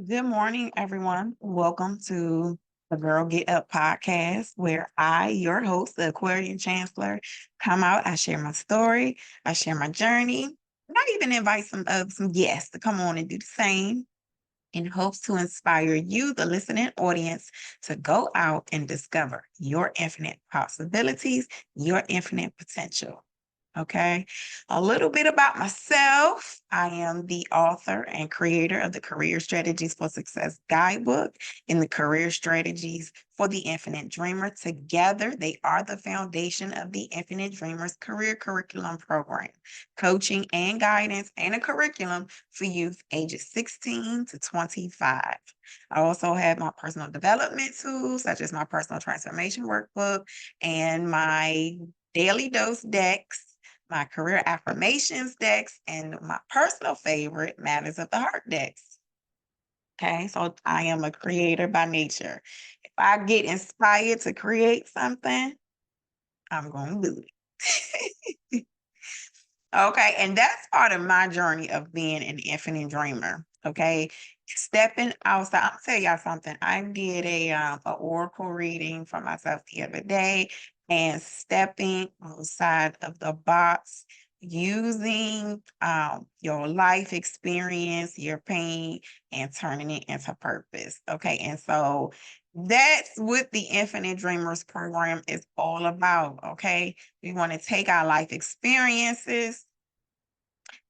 Good morning, everyone. Welcome to the Girl Get Up podcast, where I, your host, the Aquarian Chancellor, come out. I share my story, I share my journey, and I even invite some guests to come on and do the same in hopes to inspire you, the listening audience, to go out and discover your infinite possibilities, your infinite potential. Okay. A little bit about myself. I am the author and creator of the Career Strategies for Success guidebook and the Career Strategies for the Infinite Dreamer. Together, they are the foundation of the Infinite Dreamers Career Curriculum Program, coaching and guidance, and a curriculum for youth ages 16 to 25. I also have my personal development tools, such as my personal transformation workbook and my daily dose decks, my career affirmations decks, and my personal favorite, Matters of the Heart decks. Okay, so I am a creator by nature. If I get inspired to create something, I'm going to do it. Okay, and that's part of my journey of being an infinite dreamer. Okay, stepping outside. I'm gonna tell y'all something. I did a oracle reading for myself the other day, and stepping outside of the box, using your life experience, your pain, and turning it into purpose. Okay, and so that's what the Infinite Dreamers program is all about. Okay, we want to take our life experiences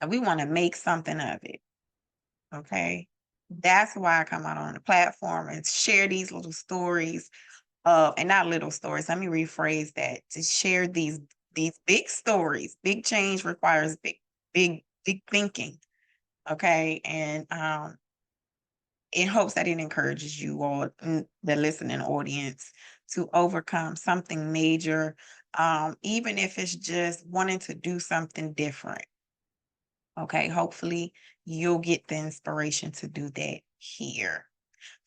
and we want to make something of it. Okay. That's why I come out on the platform and share these little stories and not little stories. Let me rephrase that, to share these big stories. Big change requires big thinking. Okay. And in hopes that it encourages you all, the listening audience, to overcome something major, even if it's just wanting to do something different. Okay, hopefully you'll get the inspiration to do that here.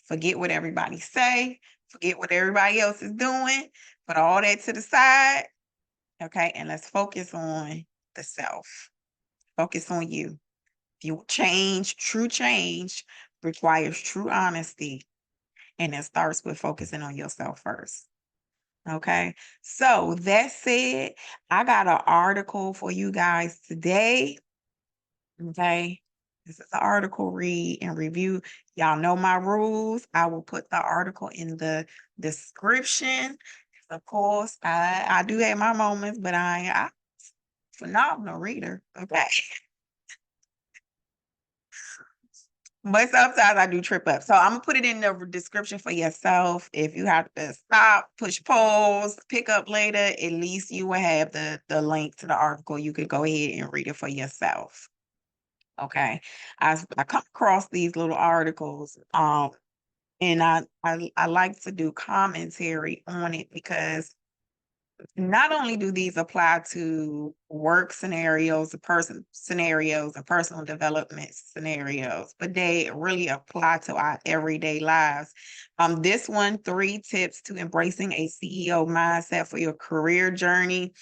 Forget what everybody say, forget what everybody else is doing, put all that to the side. Okay, and let's focus on the self. Focus on you. You change, true change requires true honesty, and it starts with focusing on yourself first. Okay, so that said, I got an article for you guys today. Okay. This is an article read and review. Y'all know my rules. I will put the article in the description. Of course, I do have my moments, but I phenomenal reader. Okay. But sometimes I do trip up. So I'm gonna put it in the description for yourself. If you have to stop, push pause, pick up later, at least you will have the link to the article. You could go ahead and read it for yourself. Okay. I come across these little articles, and I like to do commentary on it because not only do these apply to work scenarios, the person scenarios, and personal development scenarios, but they really apply to our everyday lives. This one, 3 tips to embracing a CEO mindset for your career journey.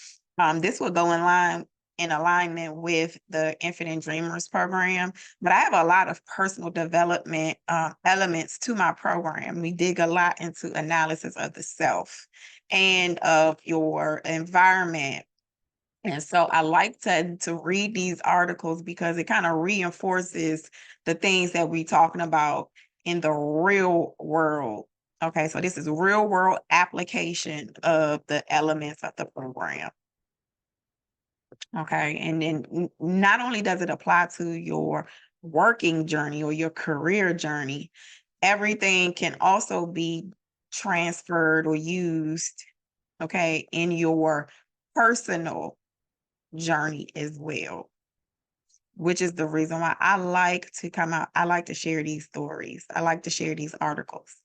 This will go in alignment with the Infinite Dreamers program, but I have a lot of personal development elements to my program. We dig a lot into analysis of the self and of your environment. And so I like to read these articles because it kind of reinforces the things that we're talking about in the real world. Okay, so this is real world application of the elements of the program. Okay, and then not only does it apply to your working journey or your career journey, everything can also be transferred or used, okay, in your personal journey as well, which is the reason why I like to come out. I like to share these stories. I like to share these articles.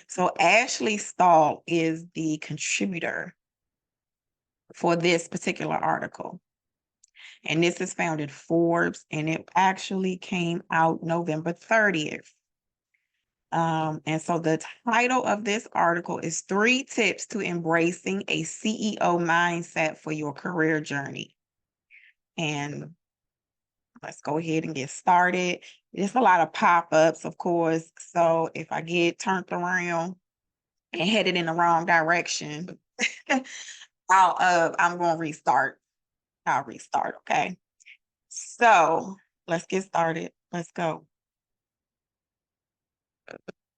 So Ashley Stahl is the contributor for this particular article. And this is found in Forbes, and it actually came out November 30th. And so the title of this article is 3 Tips to Embracing a CEO Mindset for Your Career Journey. And let's go ahead and get started. There's a lot of pop-ups, of course. So if I get turned around and headed in the wrong direction, I'm gonna restart. I'll restart, okay? So let's get started. Let's go.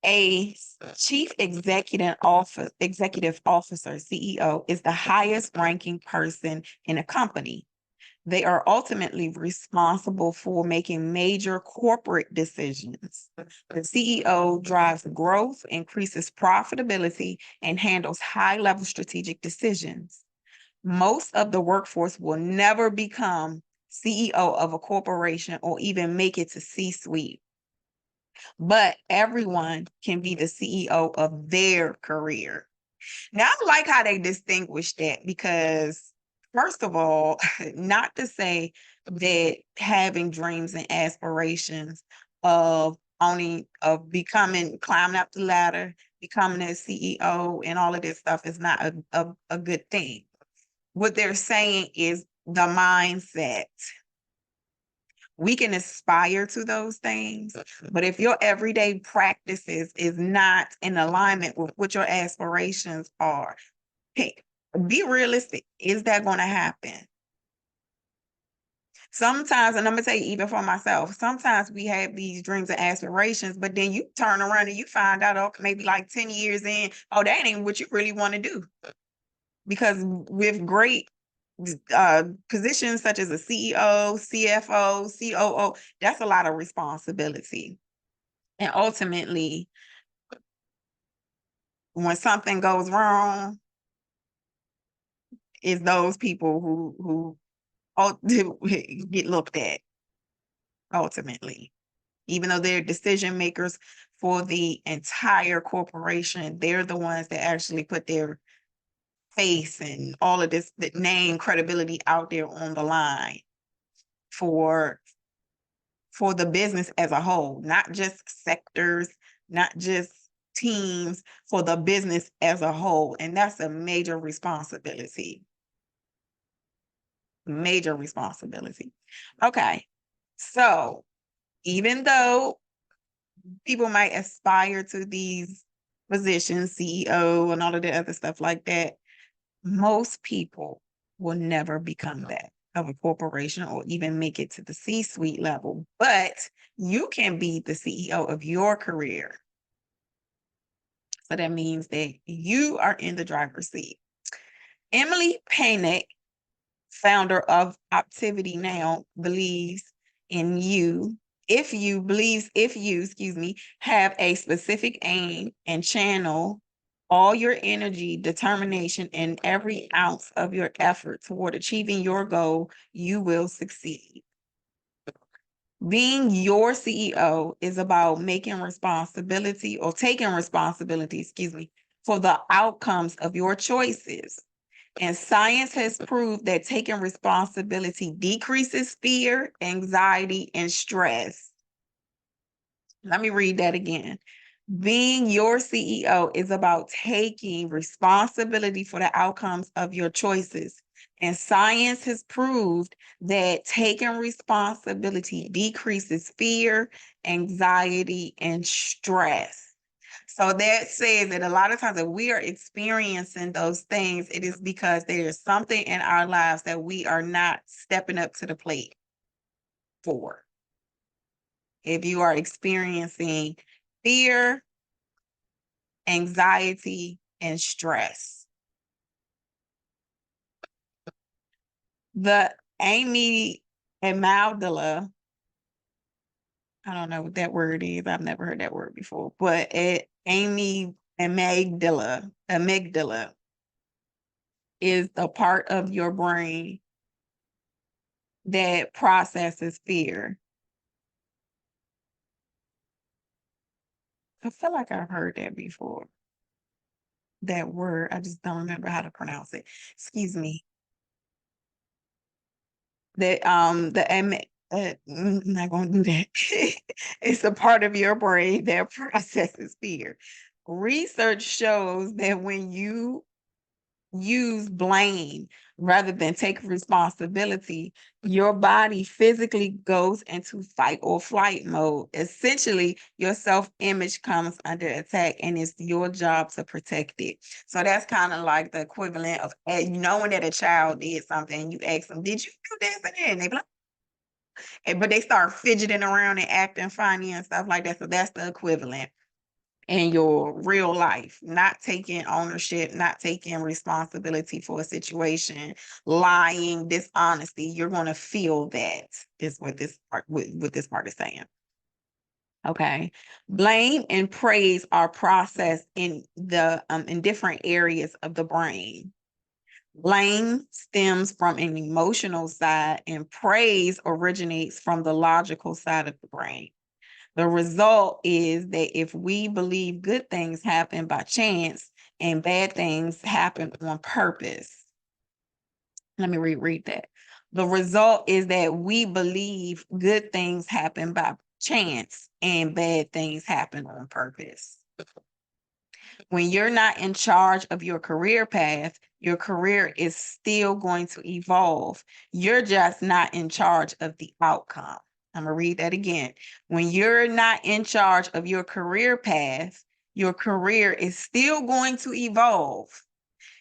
A chief executive officer, CEO, is the highest ranking person in a company. They are ultimately responsible for making major corporate decisions. The CEO drives growth, increases profitability, and handles high-level strategic decisions. Most of the workforce will never become CEO of a corporation or even make it to C-suite, but everyone can be the CEO of their career. Now, I like how they distinguish that because, first of all, not to say that having dreams and aspirations of climbing up the ladder, becoming a CEO, and all of this stuff is not a good thing. What they're saying is the mindset. We can aspire to those things, but if your everyday practices is not in alignment with what your aspirations are, hey, be realistic. Is that going to happen? Sometimes, and I'm gonna tell you, even for myself, sometimes we have these dreams and aspirations, but then you turn around and you find out, okay, maybe like 10 years in, oh, that ain't what you really want to do. Because with great positions such as a CEO, CFO, COO, that's a lot of responsibility. And ultimately, when something goes wrong, it's those people who get looked at ultimately. Even though they're decision makers for the entire corporation, they're the ones that actually put their face and all of this, the name, credibility out there on the line for the business as a whole, not just sectors, not just teams, for the business as a whole. And that's a major responsibility. Major responsibility. Okay. So even though people might aspire to these positions, CEO and all of the other stuff like that, most people will never become that of a corporation or even make it to the C-suite level, but you can be the CEO of your career. So that means that you are in the driver's seat. Emily Panic, founder of Activity Now, believes in you. If you, have a specific aim and channel all your energy, determination, and every ounce of your effort toward achieving your goal, you will succeed. Being your CEO is about taking responsibility, for the outcomes of your choices. And science has proved that taking responsibility decreases fear, anxiety, and stress. Let me read that again. Being your CEO is about taking responsibility for the outcomes of your choices. And science has proved that taking responsibility decreases fear, anxiety, and stress. So that says that a lot of times that we are experiencing those things, it is because there is something in our lives that we are not stepping up to the plate for. If you are experiencing fear, anxiety, and stress. The Amy amygdala, I don't know what that word is. I've never heard that word before, but Amy amygdala is the part of your brain that processes fear. I feel like I've heard that before. That word, I just don't remember how to pronounce it. Excuse me. I'm not gonna do that. It's a part of your brain that processes fear. Research shows that when you use blame rather than take responsibility, your body physically goes into fight or flight mode. Essentially, your self-image comes under attack, and it's your job to protect it. So that's kind of like the equivalent of knowing that a child did something, and you ask them, "Did you do this?" And they be like, but they start fidgeting around and acting funny and stuff like that. So that's the equivalent in your real life, not taking ownership, not taking responsibility for a situation, lying, dishonesty. You're going to feel that is what this part is saying. Okay. Blame and praise are processed in different areas of the brain. Blame stems from an emotional side, and praise originates from the logical side of the brain. The result is that if we believe good things happen by chance and bad things happen on purpose, let me reread that. The result is that we believe good things happen by chance and bad things happen on purpose. When you're not in charge of your career path, your career is still going to evolve. You're just not in charge of the outcome. I'm going to read that again. When you're not in charge of your career path, your career is still going to evolve.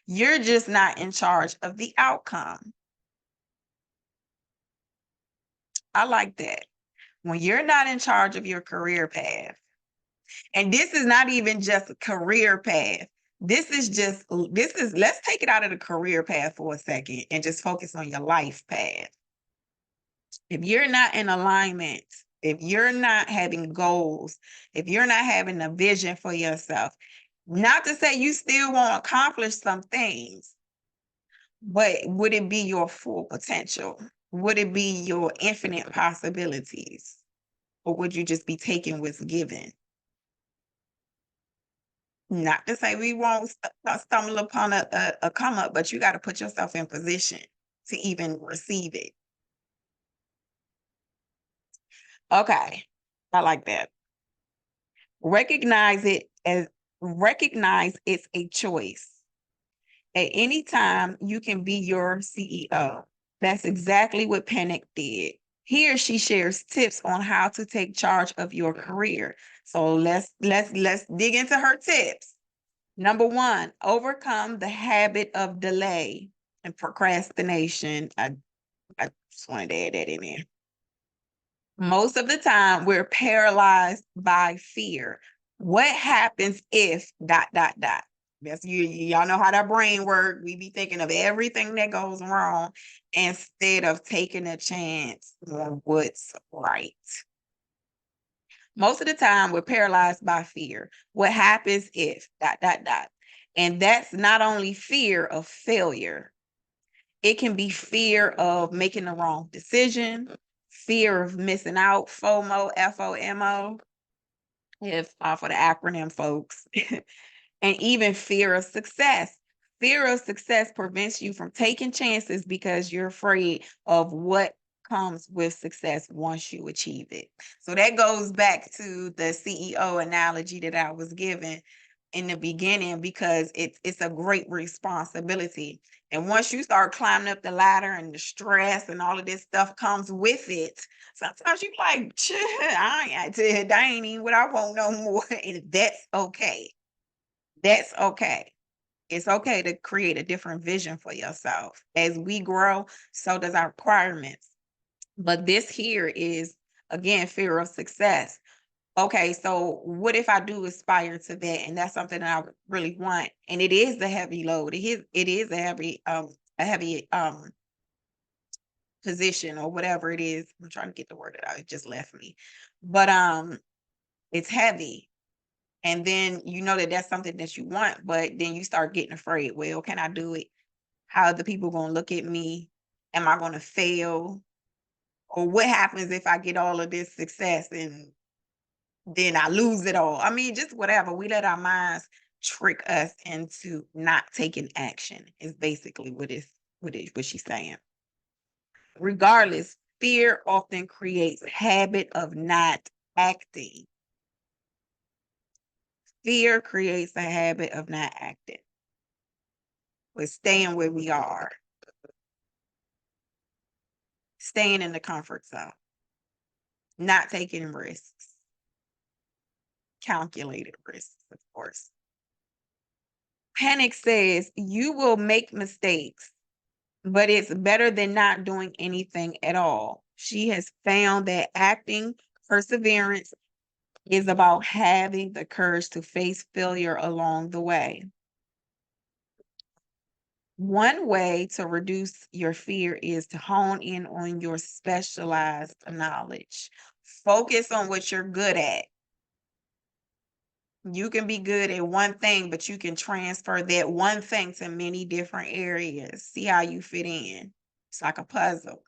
You're just not in charge of the outcome. I like that. When you're not in charge of your career path, and this is not even just a career path. Let's take it out of the career path for a second and just focus on your life path. If you're not in alignment, if you're not having goals, if you're not having a vision for yourself, not to say you still won't accomplish some things, but would it be your full potential? Would it be your infinite possibilities? Or would you just be taking what's given? Not to say we won't stumble upon a come up, but you got to put yourself in position to even receive it. Okay, I like that. Recognize it as recognize it's a choice. At any time, you can be your CEO. That's exactly what Panic did. Here, she shares tips on how to take charge of your career. So let's dig into her tips. Number one, overcome the habit of delay and procrastination. I just wanted to add that in there. Most of the time, we're paralyzed by fear. What happens if dot dot dot? That's y'all know how that brain works. We be thinking of everything that goes wrong instead of taking a chance on what's right. Most of the time, we're paralyzed by fear. What happens if dot dot dot? And that's not only fear of failure. It can be fear of making the wrong decision, fear of missing out, FOMO, FOMO, if for the acronym folks, and even fear of success. Fear of success prevents you from taking chances because you're afraid of what comes with success once you achieve it. So that goes back to the CEO analogy that I was given in the beginning, because it's a great responsibility. And once you start climbing up the ladder and the stress and all of this stuff comes with it, sometimes you like, that ain't even what I want no more. And that's okay. That's okay. It's okay to create a different vision for yourself. As we grow, so does our requirements. But this here is, again, fear of success. Okay, so what if I do aspire to that? And that's something that I really want. And it is the heavy load. It is a heavy position or whatever it is. I'm trying to get the word out. It just left me. But it's heavy. And then you know that that's something that you want, but then you start getting afraid. Well, can I do it? How are the people going to look at me? Am I going to fail? Or what happens if I get all of this success and then I lose it all? I mean, just whatever. We let our minds trick us into not taking action is basically what she's saying. Regardless, fear often creates habit of not acting. Fear creates a habit of not acting. with staying where we are, staying in the comfort zone, not taking risks, calculated risks, of course. Panic says you will make mistakes, but it's better than not doing anything at all. She has found that acting perseverance is about having the courage to face failure along the way. One way to reduce your fear is to hone in on your specialized knowledge. Focus on what you're good at. You can be good at one thing, but you can transfer that one thing to many different areas. See how you fit in. It's like a puzzle.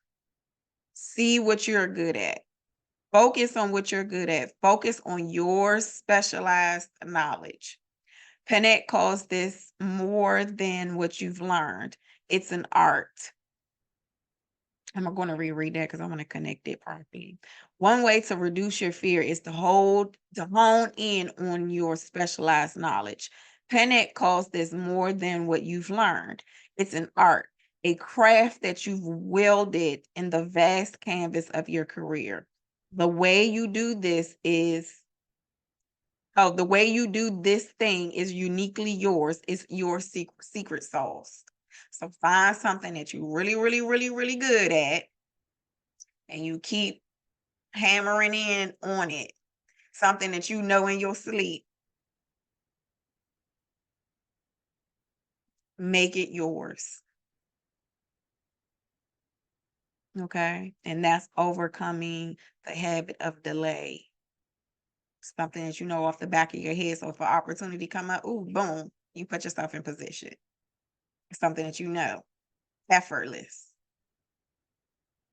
See what you're good at. Focus on what you're good at. Focus on your specialized knowledge. Panet calls this more than what you've learned. It's an art. I'm going to reread that because I want to connect it properly. One way to reduce your fear is to hone in on your specialized knowledge. Panet calls this more than what you've learned. It's an art, a craft that you've wielded in the vast canvas of your career. The way you do this is the way you do this thing is uniquely yours. It's your secret sauce. So find something that you really, really, really, really good at, and you keep hammering in on it. Something that you know in your sleep. Make it yours. Okay. And that's overcoming the habit of delay. Something that you know off the back of your head. So if an opportunity come up, ooh, boom, you put yourself in position. It's something that you know. Effortless.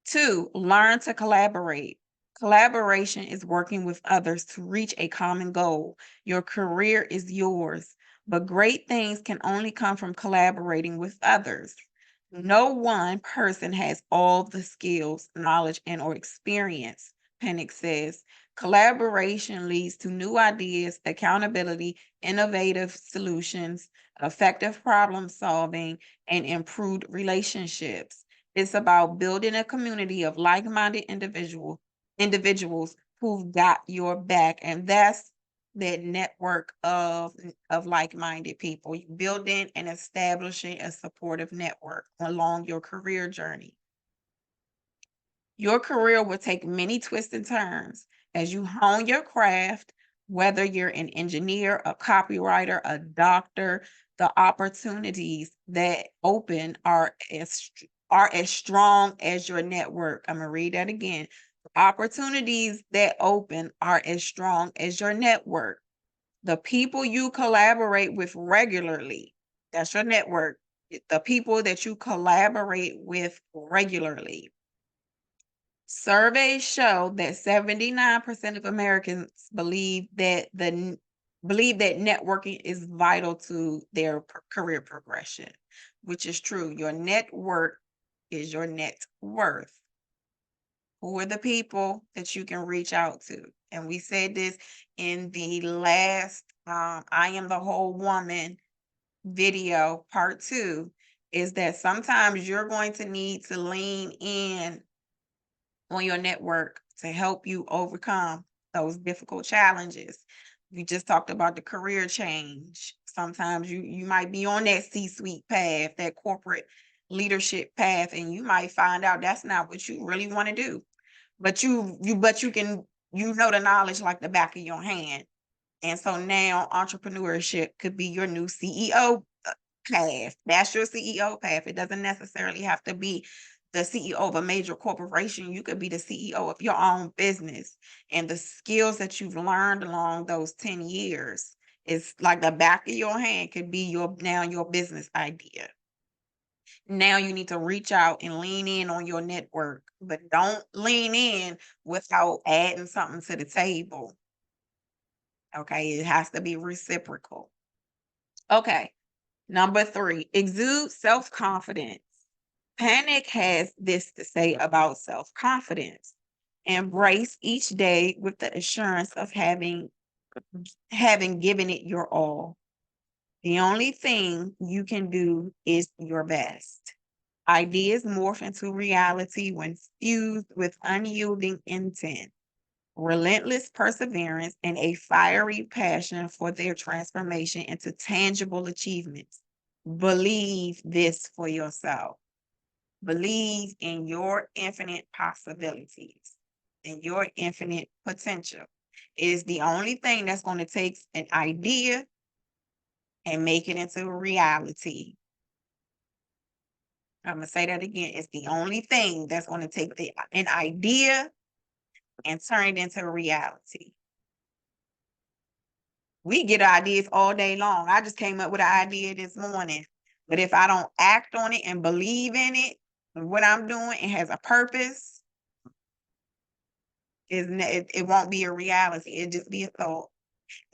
2, learn to collaborate. Collaboration is working with others to reach a common goal. Your career is yours, but great things can only come from collaborating with others. No one person has all the skills, knowledge, and or experience. Pennick says collaboration leads to new ideas, accountability, innovative solutions, effective problem solving, and improved relationships. It's about building a community of like-minded individuals who've got your back, and that's that network of like-minded people. You building and establishing a supportive network along your career journey. Your career will take many twists and turns as you hone your craft, whether you're an engineer, a copywriter, a doctor. The opportunities that open are as strong as your network. I'm gonna read that again. Opportunities that open are as strong as your network. The people you collaborate with regularly, that's your network. The people that you collaborate with regularly. Surveys show that 79% of Americans believe that networking is vital to their career progression, which is true. Your network is your net worth. Who are the people that you can reach out to? And we said this in the last I Am the Whole Woman video, part 2, is that sometimes you're going to need to lean in on your network to help you overcome those difficult challenges. We just talked about the career change. Sometimes you might be on that C-suite path, that corporate leadership path, and you might find out that's not what you really want to do. But you can know the knowledge like the back of your hand. And so now entrepreneurship could be your new CEO path. That's your CEO path. It doesn't necessarily have to be the CEO of a major corporation. You could be the CEO of your own business. And the skills that you've learned along those 10 years is like the back of your hand could be your business idea. Now you need to reach out and lean in on your network, but don't lean in without adding something to the table. Okay, it has to be reciprocal. Okay, number 3, exude self-confidence. Panic has this to say about self-confidence. Embrace each day with the assurance of having given it your all. The only thing you can do is your best. Ideas morph into reality when fused with unyielding intent, relentless perseverance, and a fiery passion for their transformation into tangible achievements. Believe this for yourself. Believe in your infinite possibilities and your infinite potential. It is the only thing that's going to take an idea and make it into a reality. I'm going to say that again. It's the only thing that's going to take an idea and turn it into a reality. We get ideas all day long. I just came up with an idea this morning. But if I don't act on it and believe in it, what I'm doing, it has a purpose, it won't be a reality. It'll just be a thought.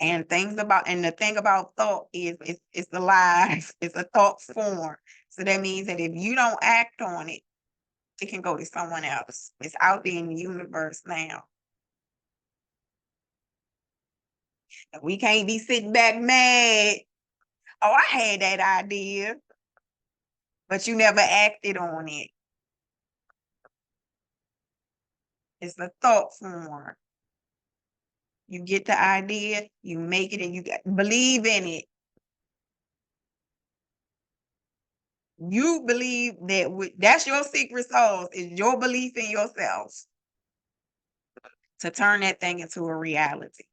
And the thing about thought is it's alive. It's a thought form. So that means that if you don't act on it, it can go to someone else. It's out there in the universe now. We can't be sitting back mad. Oh, I had that idea, but you never acted on it. It's a thought form. You get the idea, you make it, and you believe in it. You believe that's your secret sauce, is your belief in yourself to turn that thing into a reality.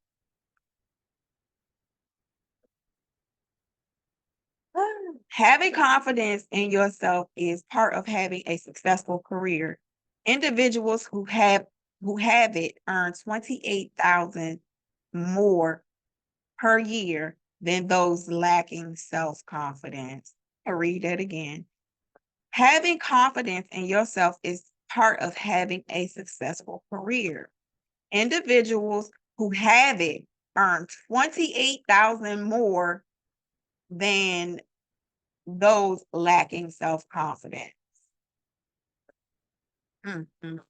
Having confidence in yourself is part of having a successful career. Individuals who have it earn 28,000 more per year than those lacking self-confidence. I'll read that again. Having confidence in yourself is part of having a successful career. Individuals who have it earn 28,000 more than those lacking self-confidence. Mhm.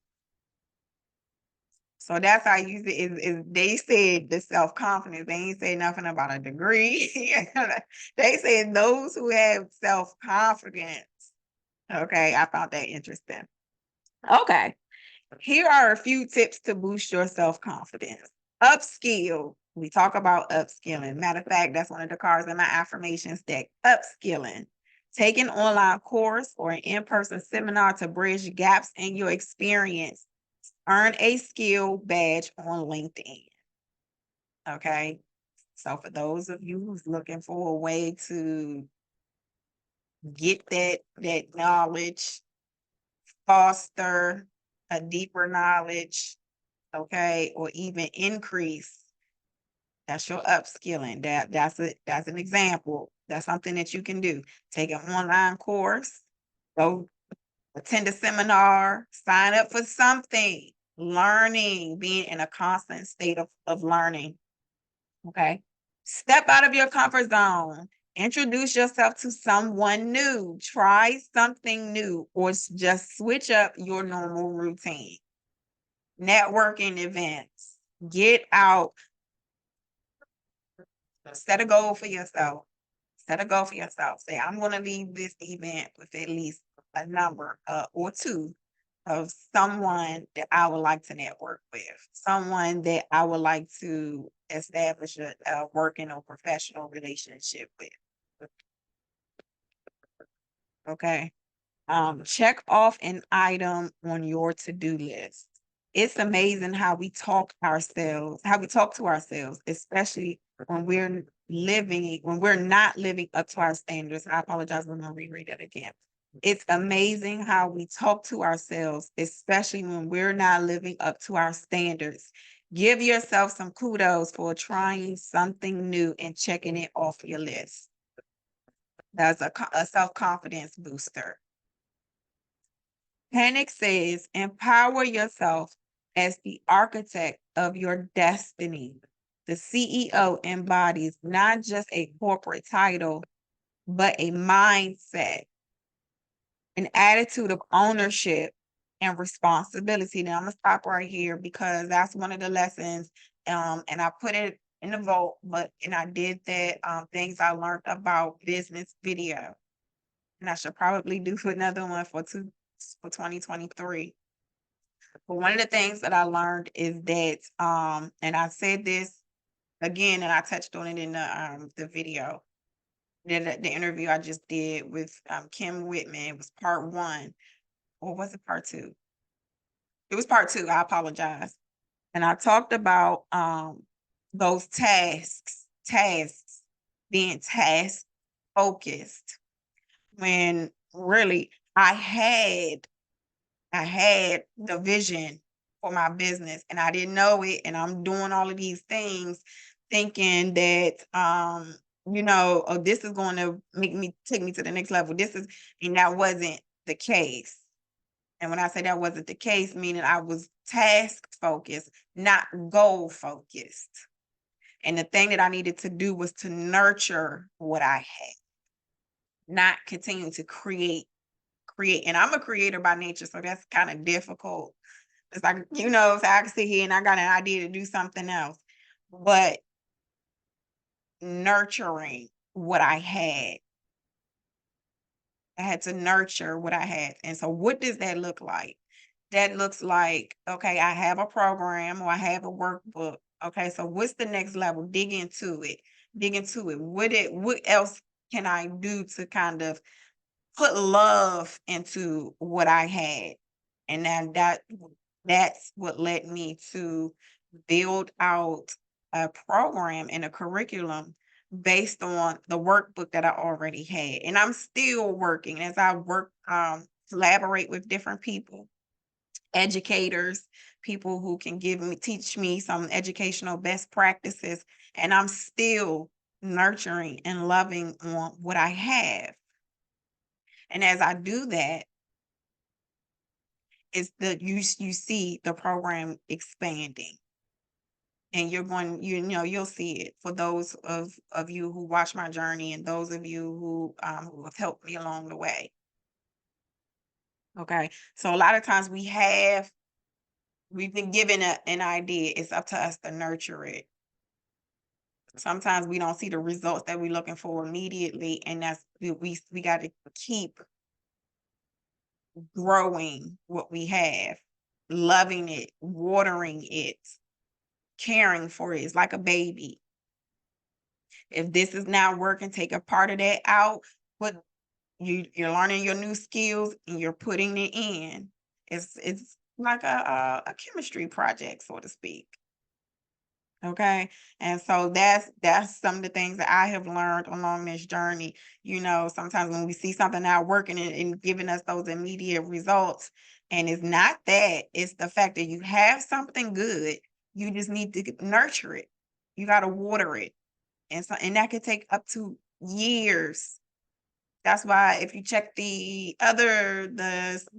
So that's how you see is they said the self-confidence. They ain't say nothing about a degree. They said those who have self-confidence. Okay, I found that interesting. Okay. Here are a few tips to boost your self-confidence. Upskill. We talk about upskilling. Matter of fact, that's one of the cards in my affirmations deck. Upskilling. Take an online course or an in-person seminar to bridge gaps in your experience. Earn a skill badge on LinkedIn. Okay. So for those of you who's looking for a way to get that knowledge, foster a deeper knowledge, okay, or even increase, that's your upskilling. That's an example. That's something that you can do. Take an online course, go attend a seminar, sign up for something, learning, being in a constant state of learning. Okay. Step out of your comfort zone. Introduce yourself to someone new. Try something new or just switch up your normal routine. Networking events. Get out. Set a goal for yourself. Set a goal for yourself. Say, I'm going to leave this event with at least a number or two of someone that I would like to network with, someone that I would like to establish a working or professional relationship with. Okay. Check off an item on your to-do list. It's amazing how we talk to ourselves, especially when we're not living up to our standards. I apologize, I'm gonna reread it again. It's amazing how we talk to ourselves, especially when we're not living up to our standards. Give yourself some kudos for trying something new and checking it off your list. That's a self-confidence booster. Panic says, empower yourself as the architect of your destiny. The CEO embodies not just a corporate title, but a mindset, an attitude of ownership and responsibility. Now I'm gonna stop right here because that's one of the lessons. And I put it in the vault, and I did that, things I learned about business video. And I should probably do another one for 2023. But one of the things that I learned is that, and I said this again, and I touched on it in the video, the interview I just did with Kim Whitman. It was part one, or was it part two? It was part two. I apologize. And I talked about those tasks, being task focused, when really I had the vision for my business and I didn't know it. And I'm doing all of these things thinking that, oh, this is going to take me to the next level. And that wasn't the case. And when I say that wasn't the case, meaning I was task focused, not goal focused. And the thing that I needed to do was to nurture what I had, not continue to create. And I'm a creator by nature, so that's kind of difficult. It's like, so I can sit here and I got an idea to do something else. But nurturing what I had. I had to nurture what I had. And so what does that look like? That looks like, okay, I have a program or I have a workbook. Okay, so what's the next level? Dig into it. Dig into it. What else can I do to kind of put love into what I had? And then that's what led me to build out a program and a curriculum based on the workbook that I already had. And I'm still working as I collaborate with different people, educators, people who can teach me some educational best practices. And I'm still nurturing and loving on what I have. And as I do that, you see the program expanding. And you'll see it for those of you who watch my journey and those of you who have helped me along the way. Okay. So a lot of times we've been given an idea. It's up to us to nurture it. Sometimes we don't see the results that we're looking for immediately. And we got to keep growing what we have, loving it, watering it, caring for it. It's like a baby. If this is not working, take a part of that out. But you're learning your new skills and you're putting it in. It's like a chemistry project, so to speak. Okay. And so that's some of the things that I have learned along this journey. Sometimes when we see something not working and giving us those immediate results, and it's not that, it's the fact that you have something good, you just need to nurture it. You got to water it. And that could take up to years. That's why if you check the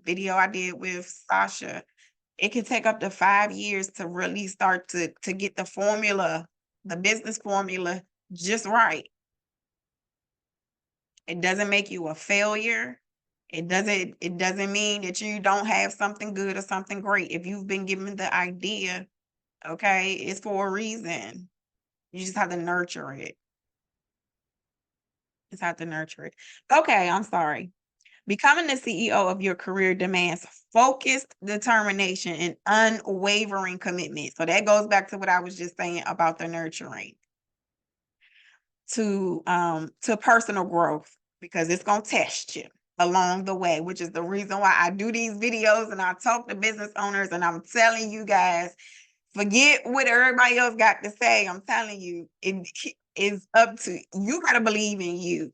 video I did with Sasha, it can take up to 5 years to really start to get the formula, the business formula just right. It doesn't make you a failure. It doesn't mean that you don't have something good or something great. If you've been given the idea, okay, it's for a reason. You just have to nurture it. Just have to nurture it. Okay, I'm sorry. Becoming the CEO of your career demands focused determination and unwavering commitment. So that goes back to what I was just saying about the nurturing to personal growth, because it's going to test you along the way, which is the reason why I do these videos and I talk to business owners and I'm telling you guys, forget what everybody else got to say. I'm telling you, it is up to you. Got to believe in you.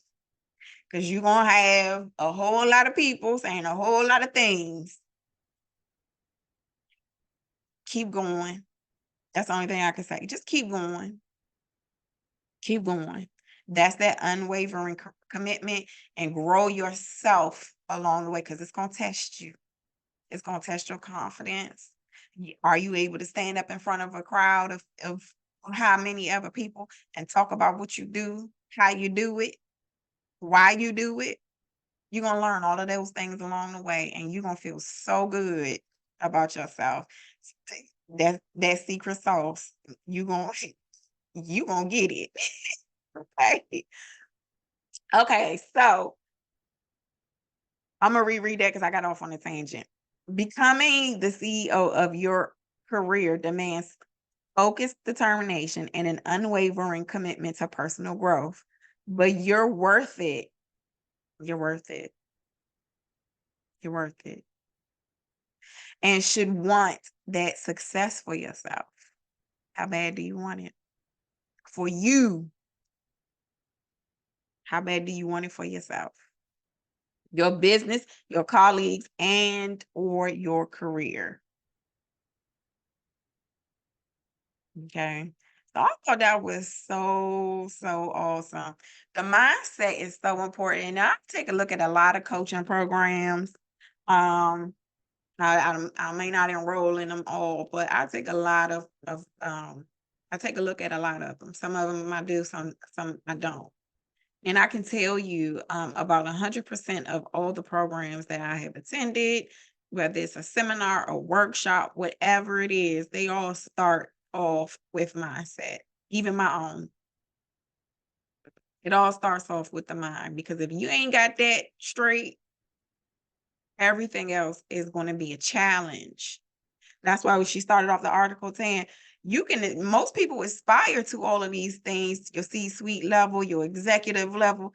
Because you're going to have a whole lot of people saying a whole lot of things. Keep going. That's the only thing I can say. Just keep going. Keep going. That's that unwavering commitment, and grow yourself along the way, because it's going to test you. It's going to test your confidence. Are you able to stand up in front of a crowd of how many other people and talk about what you do, how you do it, why you do it? You're going to learn all of those things along the way, and you're going to feel so good about yourself. That secret sauce, you're going you gonna get it. Okay. Okay, so I'm gonna reread that because I got off on a tangent. Becoming the CEO of your career demands focused determination and an unwavering commitment to personal growth. But you're worth it. You're worth it. You're worth it. And should want that success for yourself. How bad do you want it? For you. How bad do you want it for yourself? Your business, your colleagues, and or your career. Okay. So I thought that was so awesome. The mindset is so important. And I take a look at a lot of coaching programs. Um, I may not enroll in them all, but I take a lot of I take a look at a lot of them. Some of them I do, some I don't. And I can tell you about 100% of all the programs that I have attended, whether it's a seminar, a workshop, whatever it is, they all start off with mindset, even my own. It all starts off with the mind because if you ain't got that straight, everything else is going to be a challenge. That's why when she started off the article saying, most people aspire to all of these things, your C-suite level, your executive level,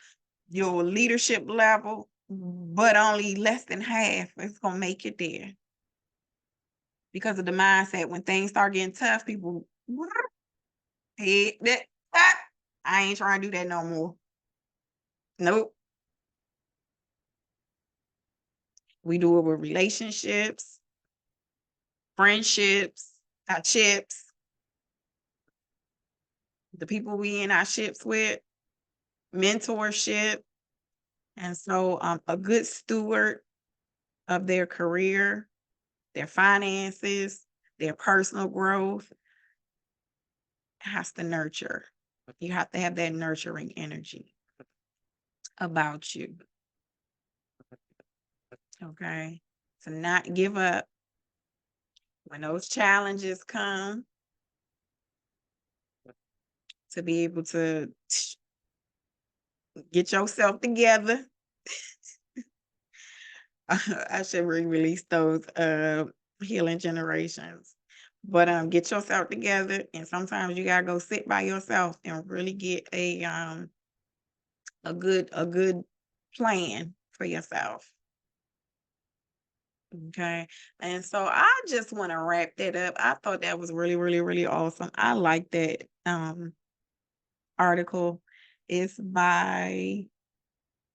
your leadership level, but only less than half is going to make it there because of the mindset. When things start getting tough, people, hey, I ain't trying to do that no more. Nope. We do it with relationships, friendships, our chips, the people we in our ships with, mentorship. And so a good steward of their career, their finances, their personal growth has to nurture. You have to have that nurturing energy about you. Okay. To not give up when those challenges come, to be able to get yourself together. I should re-release those healing generations. But get yourself together, and sometimes you gotta go sit by yourself and really get a good plan for yourself. Okay. And so I just want to wrap that up. I thought that was really, really, really awesome. I like that article. It's by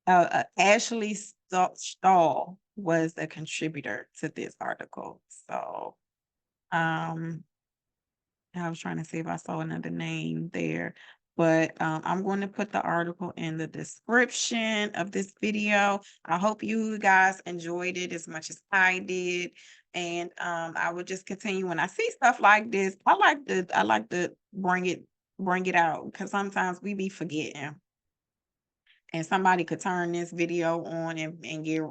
Ashley Stahl was a contributor to this article. So um I was trying to see if I saw another name there, but I'm going to put the article in the description of this video. I hope you guys enjoyed it as much as I did. And I will just continue when I see stuff like this. I like to bring it out because sometimes we be forgetting. And somebody could turn this video on and get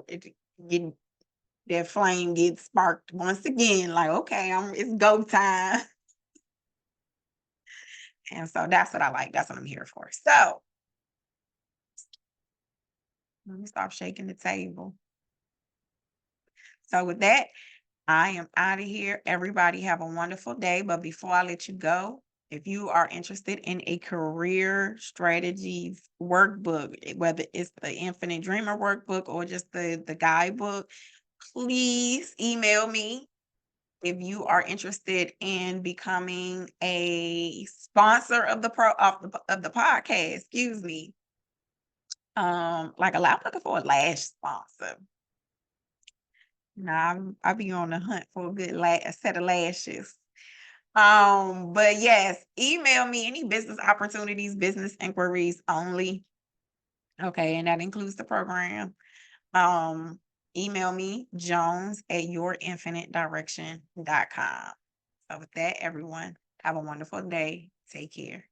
that flame get sparked once again, like, okay, it's go time. And so that's what I like. That's what I'm here for. So let me stop shaking the table. So with that, I am out of here. Everybody have a wonderful day. But before I let you go, if you are interested in a career strategies workbook, whether it's the Infinite Dreamer workbook or just the guidebook, please email me. If you are interested in becoming a sponsor of the podcast, excuse me, like I'm looking for a lash sponsor. Now I'll be on the hunt for a good a set of lashes. But yes, email me any business opportunities, business inquiries only. Okay, and that includes the program. Um, email me jones@yourinfinitedirection.com. So with that, everyone, have a wonderful day. Take care.